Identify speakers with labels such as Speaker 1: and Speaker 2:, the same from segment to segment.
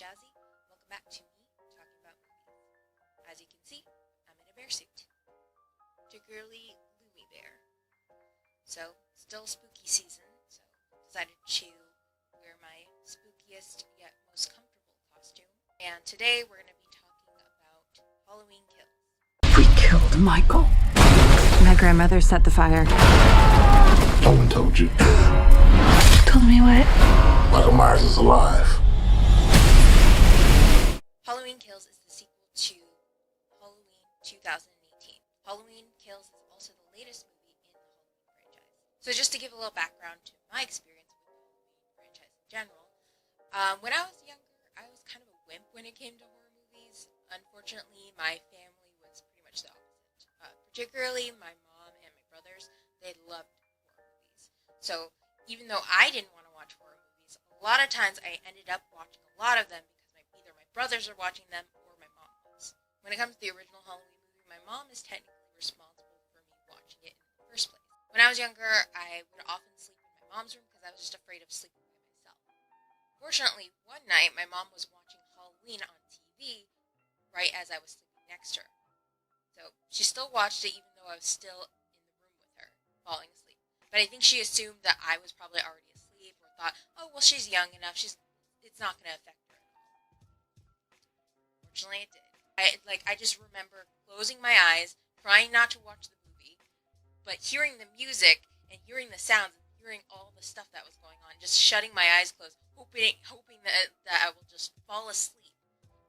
Speaker 1: Jazzy. Welcome back to me talking about movies. As you can see, I'm in a bear suit, particularly Loomy Bear. So, still spooky season, so decided to wear my spookiest yet most comfortable costume. And today we're going to be talking about Halloween Kills.
Speaker 2: We killed Michael. My grandmother set the fire.
Speaker 3: No one told you.
Speaker 2: Told me what?
Speaker 3: Michael Myers is alive.
Speaker 1: Halloween Kills is the sequel to Halloween 2018. Halloween Kills is also the latest movie in the Halloween franchise. So just to give a little background to my experience with the Halloween franchise in general, when I was younger, I was kind of a wimp when it came to horror movies. Unfortunately, my family was pretty much the opposite. Particularly my mom and my brothers, they loved horror movies. So even though I didn't want to watch horror movies, a lot of times I ended up watching a lot of them because either my brothers are watching them or my mom was. When it comes to the original Halloween movie, my mom is technically responsible for me watching it in the first place. When I was younger, I would often sleep in my mom's room because I was just afraid of sleeping by myself. Fortunately, one night my mom was watching Halloween on TV right as I was sleeping next to her. So she still watched it even though I was still in the room with her, falling asleep. But I think she assumed that I was probably already asleep or thought, oh, well, she's young enough, it's not going to affect her at all. Fortunately, it did. I just remember closing my eyes, trying not to watch the movie, but hearing the music and hearing the sounds and hearing all the stuff that was going on, just shutting my eyes closed, hoping that I will just fall asleep.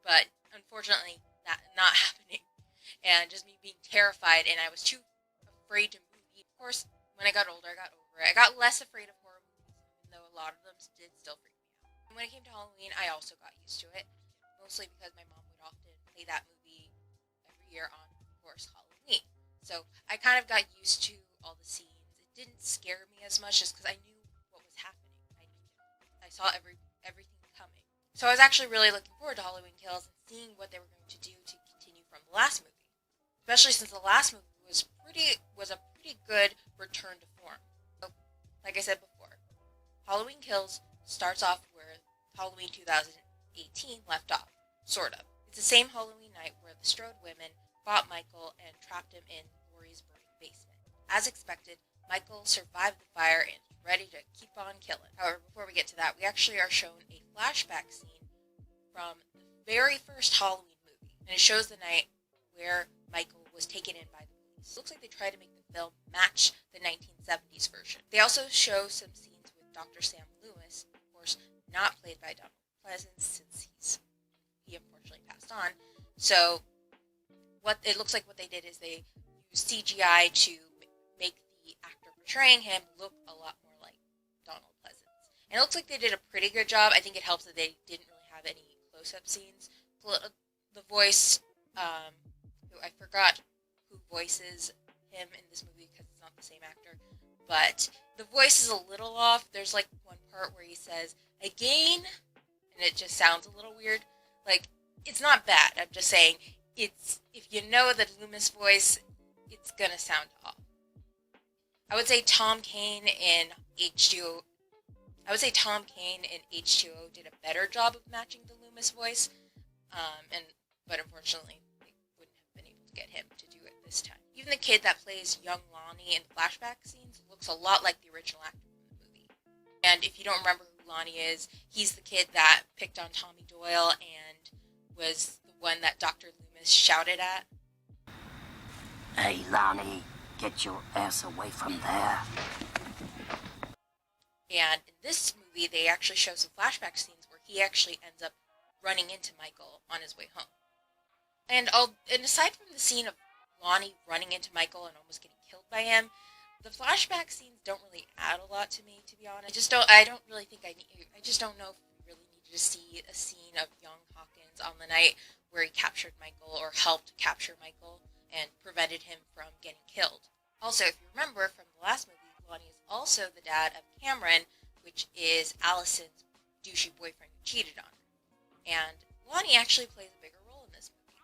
Speaker 1: But unfortunately, that not happening, and just me being terrified, and I was too afraid to move. Of course, when I got older, I got over it. I got less afraid of horror movies, even though a lot of them did still freak me out. And when it came to Halloween, I also got used to it, mostly because my mom would often play that movie every year on, of course, Halloween. So I kind of got used to all the scenes. It didn't scare me as much just because I knew what was happening. I saw everything coming. So I was actually really looking forward to Halloween Kills and seeing what they were going to do to continue from the last movie. Especially since the last movie was a pretty good return to form. So, like I said before, Halloween Kills starts off where Halloween 2018 left off, sort of. It's the same Halloween night where the Strode women fought Michael and trapped him in Laurie's burning basement. As expected, Michael survived the fire and is ready to keep on killing. However, before we get to that, we actually are shown a flashback scene from the very first Halloween movie, and it shows the night where Michael was taken in by the police. It looks like they tried to make the film match the 1970s version. They also show some scenes with Dr. Sam Loomis, of course, not played by Donald Pleasence since he unfortunately passed on. So what it looks like what they did is they used CGI to make the actor portraying him look a lot more like Donald Pleasence. And it looks like they did a pretty good job. I think it helps that they didn't really have any close-up scenes. The voice, I forgot who voices him in this movie because it's not the same actor, but the voice is a little off. There's like one part where he says, again, and it just sounds a little weird. Like, it's not bad, I'm just saying, if you know the Loomis voice, it's gonna sound off. I would say Tom Kane in H2O did a better job of matching the Loomis voice, but unfortunately, they wouldn't have been able to get him to do it this time. Even the kid that plays young Lonnie in the flashback scenes looks a lot like the original actor from the movie. And if you don't remember who Lonnie is, he's the kid that picked on Tommy Doyle and was the one that Dr. Loomis shouted at.
Speaker 4: Hey, Lonnie, get your ass away from there.
Speaker 1: And in this movie, they actually show some flashback scenes where he actually ends up running into Michael on his way home. And aside from the scene of Lonnie running into Michael and almost getting killed by him, the flashback scenes don't really add a lot to me, to be honest. I don't really think I just don't know if we really needed to see a scene of young Hawkins on the night where he captured Michael or helped capture Michael and prevented him from getting killed. Also, if you remember from the last movie, Lonnie is also the dad of Cameron, which is Allison's douchey boyfriend who cheated on her. And Lonnie actually plays a bigger role in this movie.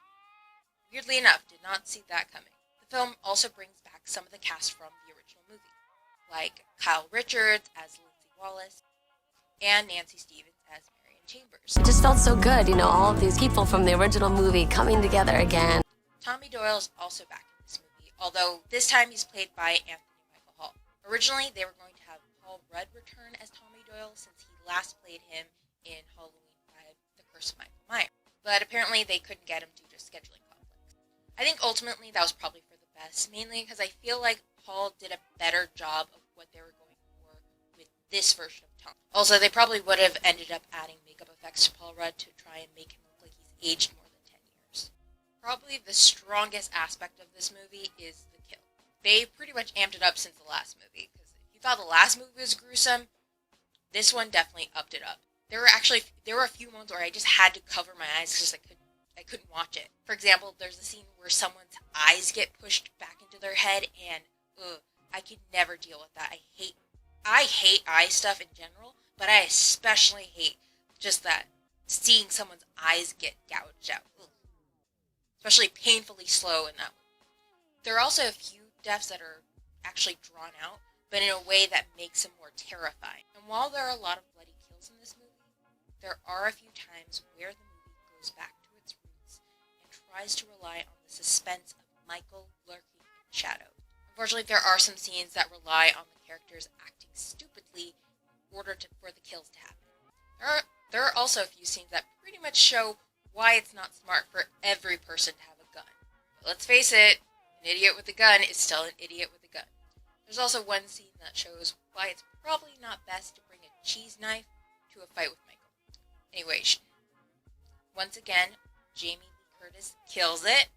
Speaker 1: Weirdly enough, did not see that coming. The film also brings back some of the cast from the original movie, like Kyle Richards as Lindsay Wallace, and Nancy Stevens as Marion chambers.
Speaker 5: It just felt so good, all of these people from the original movie coming together again.
Speaker 1: Tommy Doyle is also back in this movie, although this time he's played by Anthony Michael Hall. Originally, they were going to have Paul Rudd return as Tommy Doyle since he last played him in Halloween 5, The Curse of Michael Myers. But apparently they couldn't get him due to scheduling conflicts. I think ultimately that was probably for the best, mainly because I feel like Paul did a better job of what they were going for with this version of Tom. Also, they probably would have ended up adding makeup effects to Paul Rudd to try and make him look like he's aged more than 10 years. Probably the strongest aspect of this movie is the kill. They pretty much amped it up since the last movie, because if you thought the last movie was gruesome, this one definitely upped it up. There were a few moments where I just had to cover my eyes because I couldn't watch it. For example, there's a scene where someone's eyes get pushed back into their head, and I could never deal with that. I hate eye stuff in general, but I especially hate just that seeing someone's eyes get gouged out. Ugh. Especially painfully slow in that way. There are also a few deaths that are actually drawn out, but in a way that makes them more terrifying. And while there are a lot of bloody kills in this movie, there are a few times where the movie goes back to its roots and tries to rely on the suspense of Michael lurking in shadow. Unfortunately, there are some scenes that rely on the characters acting stupidly in order for the kills to happen. There are also a few scenes that pretty much show why it's not smart for every person to have a gun. But let's face it, an idiot with a gun is still an idiot with a gun. There's also one scene that shows why it's probably not best to bring a cheese knife to a fight with Michael. Anyway, once again, Jamie Lee Curtis kills it,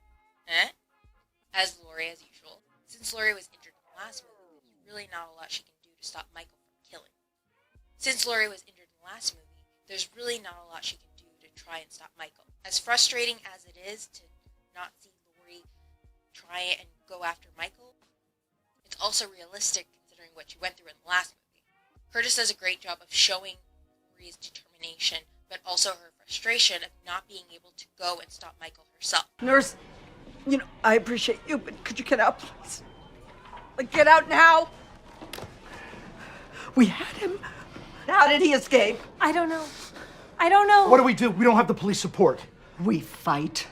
Speaker 1: as Laurie as usual. Since Laurie was injured in the last movie, there's really not a lot she can do to stop Michael from killing. Since Laurie was injured in the last movie, there's really not a lot she can do to try and stop Michael. As frustrating as it is to not see Laurie try and go after Michael, it's also realistic considering what she went through in the last movie. Curtis does a great job of showing Laurie's determination, but also her frustration of not being able to go and stop Michael herself.
Speaker 6: Nurse, I appreciate you, but could you get out, please? Get out now! We had him. How did he escape?
Speaker 5: I don't know.
Speaker 7: What do we do? We don't have the police support.
Speaker 6: We fight.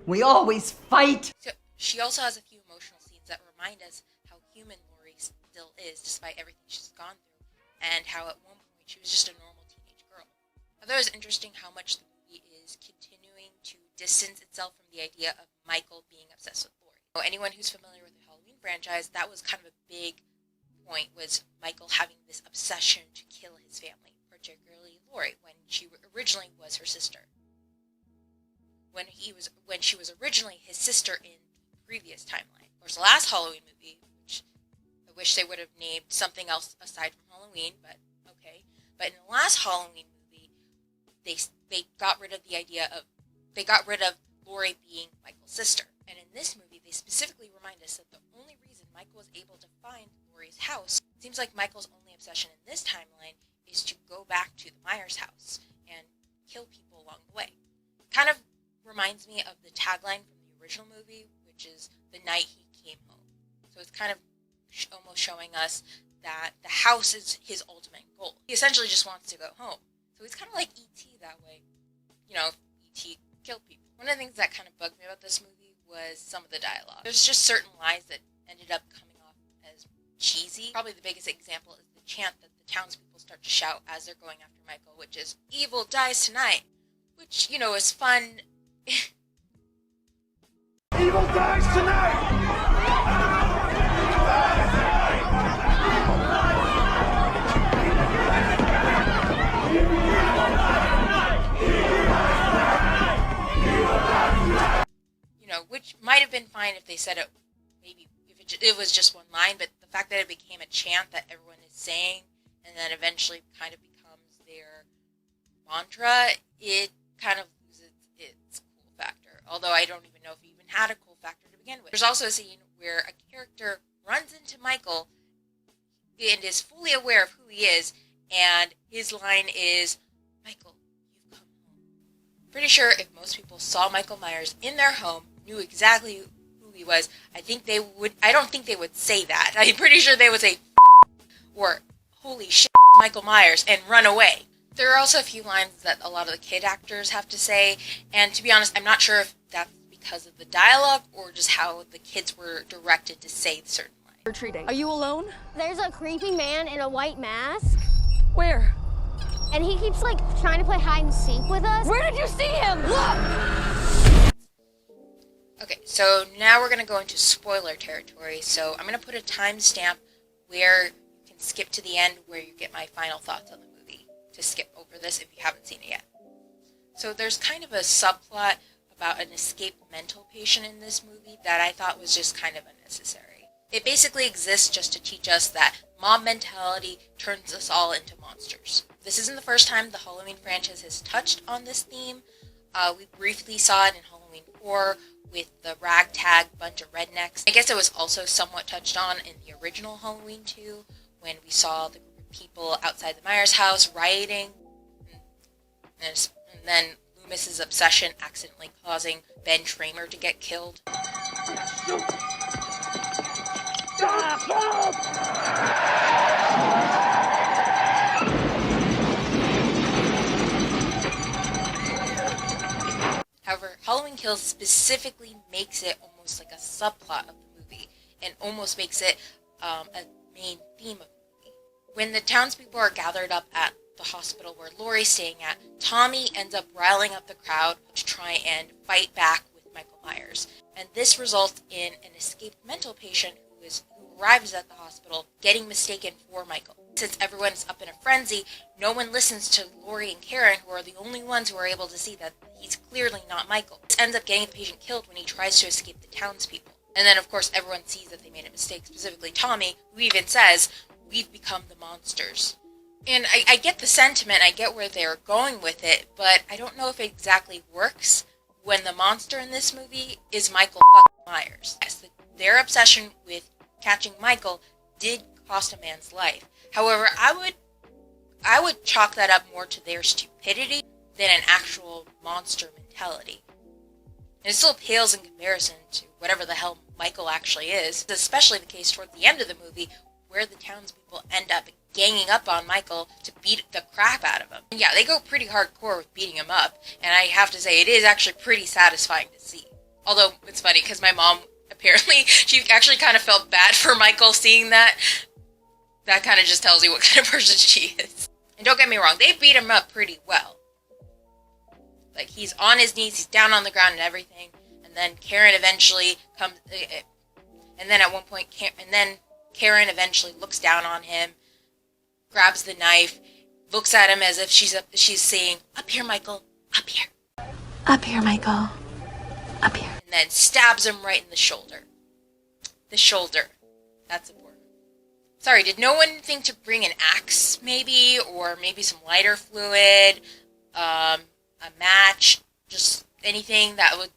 Speaker 6: We always fight.
Speaker 1: So she also has a few emotional scenes that remind us how human Laurie still is, despite everything she's gone through, and how at one point she was just a normal teenage girl. I thought it was interesting how much the movie is continuing to distance itself from the idea of Michael being obsessed with Laurie. Anyone who's familiar with the Halloween franchise, that was kind of a big point, was Michael having this obsession to kill his family, particularly Laurie, when she originally was her sister. When she was originally his sister in the previous timeline. Of course, the last Halloween movie, which I wish they would have named something else aside from Halloween, but okay. But in the last Halloween movie, they got rid of Laurie being Michael's sister. And in this movie, they specifically remind us that the only reason Michael was able to find Laurie's house, it seems like Michael's only obsession in this timeline is to go back to the Myers house and kill people along the way. Kind of reminds me of the tagline from the original movie, which is the night he came home. So it's kind of almost showing us that the house is his ultimate goal. He essentially just wants to go home. So he's kind of like E.T. that way. E.T. killed people. One of the things that kind of bugged me about this movie was some of the dialogue. There's just certain lines that ended up coming off as cheesy. Probably the biggest example is the chant that the townspeople start to shout as they're going after Michael, which is, "Evil dies tonight," which, is fun.
Speaker 7: Evil dies tonight!
Speaker 1: Which might have been fine if they said it, maybe if it was just one line, but the fact that it became a chant that everyone is saying, and then eventually kind of becomes their mantra, it kind of loses its cool factor. Although I don't even know if it even had a cool factor to begin with. There's also a scene where a character runs into Michael and is fully aware of who he is, and his line is, "Michael, you've come home." Pretty sure if most people saw Michael Myers in their home, knew exactly who he was, I don't think they would say that. I'm pretty sure they would say, or, "Holy shit, Michael Myers," and run away. There are also a few lines that a lot of the kid actors have to say, and to be honest, I'm not sure if that's because of the dialogue or just how the kids were directed to say certain lines.
Speaker 6: Retreating.
Speaker 2: Are you alone?
Speaker 8: There's a creepy man in a white mask,
Speaker 2: Where?
Speaker 8: and he keeps like trying to play hide and seek with us.
Speaker 2: Where did you see him? Look!
Speaker 1: Okay, so now we're going to go into spoiler territory, so I'm going to put a timestamp where you can skip to the end where you get my final thoughts on the movie, to skip over this if you haven't seen it yet. So there's kind of a subplot about an escaped mental patient in this movie that I thought was just kind of unnecessary. It basically exists just to teach us that mob mentality turns us all into monsters. This isn't the first time the Halloween franchise has touched on this theme. We briefly saw it in Halloween 4 with the ragtag bunch of rednecks. I guess it was also somewhat touched on in the original Halloween 2 when we saw the group of people outside the Myers house rioting. And then Loomis's obsession accidentally causing Ben Tramer to get killed. However, Halloween Kills specifically makes it almost like a subplot of the movie, and almost makes it a main theme of the movie. When the townspeople are gathered up at the hospital where Laurie's staying at, Tommy ends up riling up the crowd to try and fight back with Michael Myers. And this results in an escaped mental patient who arrives at the hospital getting mistaken for Michael. Since everyone's up in a frenzy, no one listens to Laurie and Karen, who are the only ones who are able to see that he's clearly not Michael. This ends up getting the patient killed when he tries to escape the townspeople. And then, of course, everyone sees that they made a mistake, specifically Tommy, who even says, "We've become the monsters." And I get the sentiment, I get where they're going with it, but I don't know if it exactly works when the monster in this movie is Michael Myers. Yes, their obsession with catching Michael did cost a man's life. However, I would chalk that up more to their stupidity than an actual monster mentality. And it still pales in comparison to whatever the hell Michael actually is, especially the case toward the end of the movie where the townspeople end up ganging up on Michael to beat the crap out of him. And yeah, they go pretty hardcore with beating him up, and I have to say, it is actually pretty satisfying to see. Although, it's funny, because my mom, apparently, she actually kind of felt bad for Michael seeing that. That kind of just tells you what kind of person she is. And don't get me wrong, they beat him up pretty well. Like, he's on his knees, he's down on the ground and everything, and then Karen eventually comes, and then at one point, Karen eventually looks down on him, grabs the knife, looks at him as if she's saying, "Up here, Michael, up here."
Speaker 5: Up here, Michael. Up here.
Speaker 1: And then stabs him right in the shoulder. The shoulder. That's important. Sorry, did no one think to bring an axe, maybe? Or maybe some lighter fluid? A match? Just anything that would...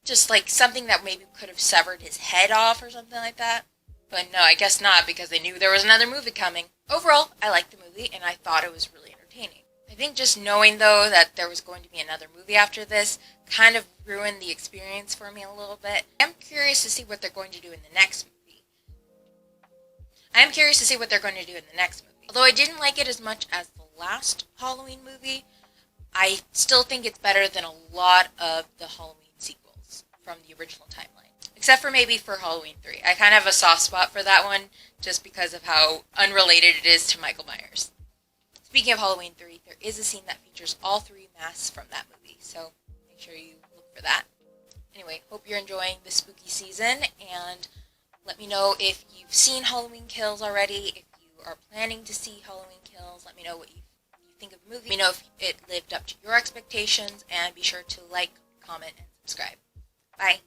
Speaker 1: Just like something that maybe could have severed his head off or something like that? But no, I guess not, because they knew there was another movie coming. Overall, I liked the movie, and I thought it was really entertaining. I think just knowing, though, that there was going to be another movie after this kind of ruined the experience for me a little bit. I'm curious to see what they're going to do in the next movie. Although I didn't like it as much as the last Halloween movie, I still think it's better than a lot of the Halloween sequels from the original timeline. Except for maybe for Halloween 3. I kind of have a soft spot for that one, just because of how unrelated it is to Michael Myers. Speaking of Halloween 3, there is a scene that features all 3 masks from that movie, so make sure you look for that. Anyway, hope you're enjoying the spooky season, and let me know if you've seen Halloween Kills already, if you are planning to see Halloween Kills. Let me know what you think of the movie. Let me know if it lived up to your expectations, and be sure to like, comment, and subscribe. Bye.